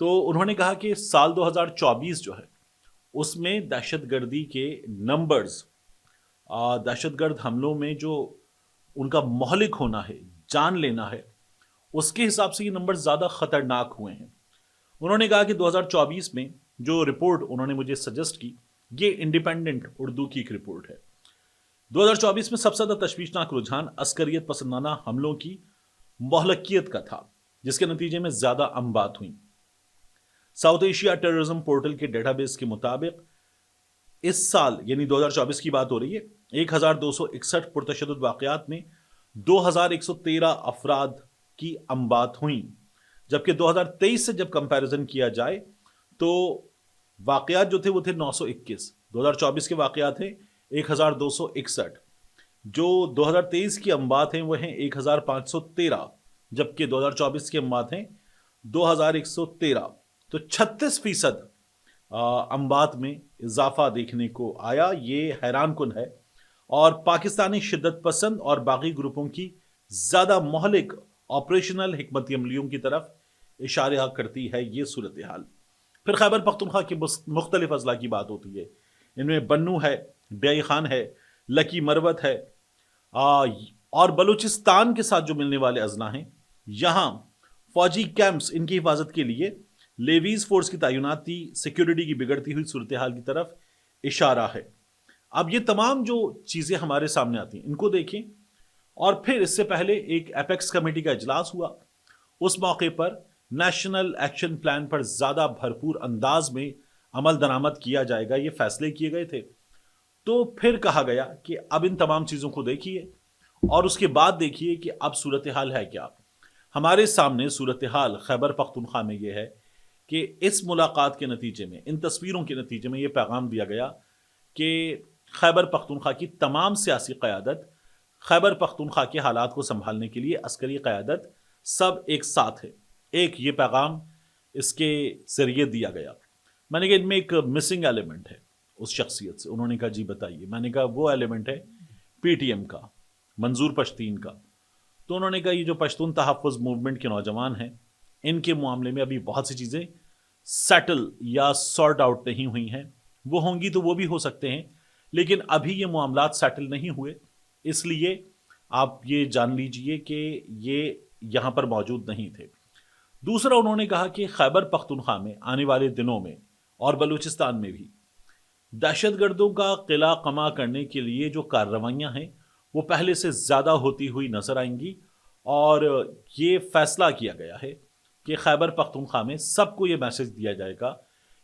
تو انہوں نے کہا کہ سال 2024 جو ہے اس میں دہشت گردی کے نمبرز، دہشت گرد حملوں میں جو ان کا مہلک ہونا ہے، جان لینا ہے، اس کے حساب سے یہ نمبر زیادہ خطرناک ہوئے ہیں۔ انہوں نے کہا کہ 2024 میں جو رپورٹ انہوں نے مجھے سجیسٹ کی، یہ انڈیپینڈنٹ اردو کی ایک رپورٹ ہے۔ 2024 میں سب سے زیادہ تشویشناک رجحان عسکریت پسندانہ حملوں کی مہلکیت کا تھا، جس کے نتیجے میں زیادہ اموات ہوئیں۔ ساؤتھ ایشیا ٹیررزم پورٹل کے ڈیٹا بیس کے مطابق اس سال یعنی 2024 کی بات ہو رہی ہے، 1261 پرتشدد واقعات میں 2113 افراد کی اموات ہوئیں، جبکہ 2023 سے جب کمپیریزن کیا جائے تو واقعات جو تھے وہ تھے 921۔ 2024 کے واقعات ہیں 1261، جو 2023 کی اموات ہیں وہ ہیں 1513، جبکہ 2024 کی اموات ہیں 2113۔ تو 36% اموات میں اضافہ دیکھنے کو آیا، یہ حیران کن ہے، اور پاکستانی شدت پسند اور باغی گروپوں کی زیادہ مہلک آپریشنل حکمت عملیوں کی طرف اشارہ کرتی ہے یہ صورتحال۔ پھر خیبر پختونخوا کے مختلف اضلاع کی بات ہوتی ہے، ان میں بنو ہے، بیائی خان ہے، لکی مروت ہے، اور بلوچستان کے ساتھ جو ملنے والے اضلاع ہیں، یہاں فوجی کیمپس ان کی حفاظت کے لیے لیویز فورس کی تعیناتی سیکیورٹی کی بگڑتی ہوئی صورتحال کی طرف اشارہ ہے۔ اب یہ تمام جو چیزیں ہمارے سامنے آتی ہیں ان کو دیکھیں، اور پھر اس سے پہلے ایک ایپیکس کمیٹی کا اجلاس ہوا، اس موقع پر نیشنل ایکشن پلان پر زیادہ بھرپور انداز میں عمل درآمد کیا جائے گا، یہ فیصلے کیے گئے تھے۔ تو پھر کہا گیا کہ اب ان تمام چیزوں کو دیکھیے اور اس کے بعد دیکھیے کہ اب صورتحال ہے کیا۔ ہمارے سامنے صورتحال خیبر پختونخوا میں یہ ہے کہ اس ملاقات کے نتیجے میں، ان تصویروں کے نتیجے میں یہ پیغام دیا گیا کہ خیبر پختونخوا کی تمام سیاسی قیادت، خیبر پختونخوا کے حالات کو سنبھالنے کے لیے عسکری قیادت سب ایک ساتھ ہے۔ ایک یہ پیغام اس کے ذریعے دیا گیا۔ میں نے کہا ان میں ایک مسنگ ایلیمنٹ ہے اس شخصیت سے۔ انہوں نے کہا جی بتائیے۔ میں نے کہا وہ ایلیمنٹ ہے پی ٹی ایم کا، منظور پشتین کا۔ تو انہوں نے کہا یہ جو پشتون تحفظ موومنٹ کے نوجوان ہیں، ان کے معاملے میں ابھی بہت سی چیزیں سیٹل یا سارٹ آؤٹ نہیں ہوئی ہیں، وہ ہوں گی تو وہ بھی ہو سکتے ہیں، لیکن ابھی یہ معاملات سیٹل نہیں ہوئے، اس لیے آپ یہ جان لیجئے کہ یہ یہاں پر موجود نہیں تھے۔ دوسرا انہوں نے کہا کہ خیبر پختونخوا میں آنے والے دنوں میں اور بلوچستان میں بھی دہشت گردوں کا قلعہ قمع کرنے کے لیے جو کارروائیاں ہیں وہ پہلے سے زیادہ ہوتی ہوئی نظر آئیں گی، اور یہ فیصلہ کیا گیا ہے کہ خیبر پختونخوا میں سب کو یہ میسج دیا جائے گا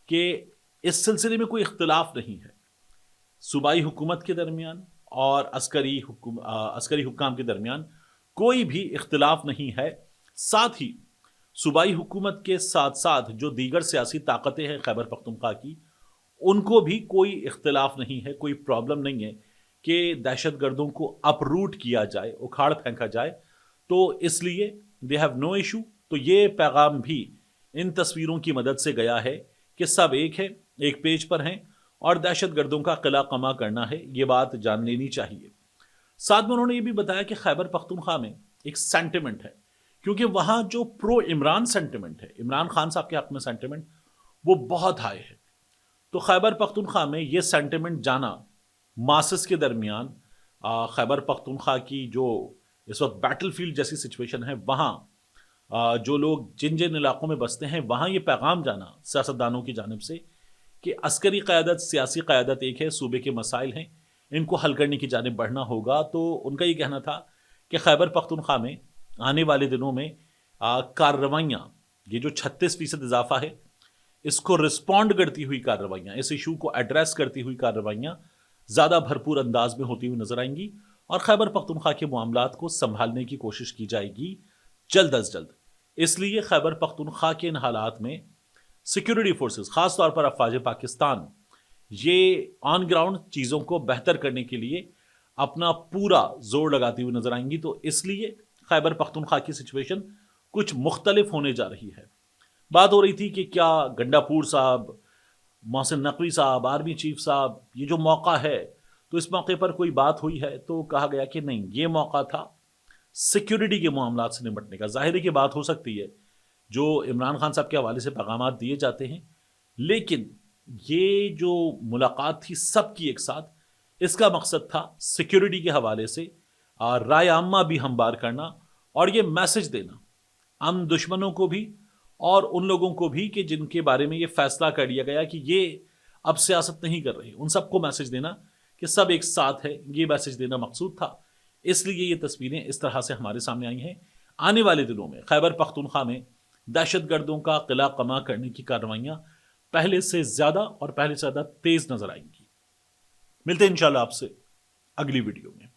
کہ اس سلسلے میں کوئی اختلاف نہیں ہے صوبائی حکومت کے درمیان اور عسکری حکام کے درمیان، کوئی بھی اختلاف نہیں ہے۔ ساتھ ہی صوبائی حکومت کے ساتھ ساتھ جو دیگر سیاسی طاقتیں ہیں خیبر پختونخوا کی، ان کو بھی کوئی اختلاف نہیں ہے، کوئی پرابلم نہیں ہے کہ دہشت گردوں کو اپروٹ کیا جائے، اکھاڑ پھینکا جائے۔ تو اس لیے دے ہیو نو ایشو۔ تو یہ پیغام بھی ان تصویروں کی مدد سے گیا ہے کہ سب ایک ہے، ایک پیج پر ہیں، اور دہشت گردوں کا قلعہ قمع کرنا ہے، یہ بات جان لینی چاہیے۔ ساتھ میں انہوں نے یہ بھی بتایا کہ خیبر پختونخوا میں ایک سینٹیمنٹ ہے، کیونکہ وہاں جو پرو عمران سینٹیمنٹ ہے، عمران خان صاحب کے حق میں سینٹیمنٹ، وہ بہت ہائی ہے۔ تو خیبر پختونخوا میں یہ سینٹیمنٹ جانا ماسس کے درمیان، خیبر پختونخوا کی جو اس وقت بیٹل فیلڈ جیسی سچویشن ہے، وہاں جو لوگ جن علاقوں میں بستے ہیں، وہاں یہ پیغام جانا سیاستدانوں کی جانب سے کہ عسکری قیادت، سیاسی قیادت ایک ہے، صوبے کے مسائل ہیں، ان کو حل کرنے کی جانب بڑھنا ہوگا۔ تو ان کا یہ کہنا تھا کہ خیبر پختونخوا میں آنے والے دنوں میں کارروائیاں، یہ جو 36% اضافہ ہے، اس کو رسپونڈ کرتی ہوئی کارروائیاں، اس ایشو کو ایڈریس کرتی ہوئی کارروائیاں زیادہ بھرپور انداز میں ہوتی ہوئی نظر آئیں گی، اور خیبر پختونخوا کے معاملات کو سنبھالنے کی کوشش کی جائے گی جلد از جلد۔ اس لیے خیبر پختونخوا کے ان حالات میں سیکیورٹی فورسز، خاص طور پر افواج پاکستان، یہ آن گراؤنڈ چیزوں کو بہتر کرنے کے لیے اپنا پورا زور لگاتی ہوئی نظر آئیں گی۔ تو اس لیے خیبر پختونخوا کی سچویشن کچھ مختلف ہونے جا رہی ہے۔ بات ہو رہی تھی کہ کیا گنڈا پور صاحب، محسن نقوی صاحب، آرمی چیف صاحب، یہ جو موقع ہے تو اس موقع پر کوئی بات ہوئی ہے؟ تو کہا گیا کہ نہیں، یہ موقع تھا سیکیورٹی کے معاملات سے نمٹنے کا۔ ظاہر ہے کہ بات ہو سکتی ہے جو عمران خان صاحب کے حوالے سے پیغامات دیے جاتے ہیں، لیکن یہ جو ملاقات تھی سب کی ایک ساتھ، اس کا مقصد تھا سیکیورٹی کے حوالے سے رائے عامہ بھی ہموار کرنا اور یہ میسج دینا ہم دشمنوں کو بھی اور ان لوگوں کو بھی کہ جن کے بارے میں یہ فیصلہ کر لیا گیا کہ یہ اب سیاست نہیں کر رہے، ان سب کو میسج دینا کہ سب ایک ساتھ ہے، یہ میسج دینا مقصود تھا۔ اس لیے یہ تصویریں اس طرح سے ہمارے سامنے آئی ہیں۔ آنے والے دنوں میں خیبر پختونخوا میں دہشت گردوں کا قلع قمع کرنے کی کارروائیاں پہلے سے زیادہ اور پہلے سے زیادہ تیز نظر آئیں گی۔ ملتے ہیں انشاءاللہ آپ سے اگلی ویڈیو میں۔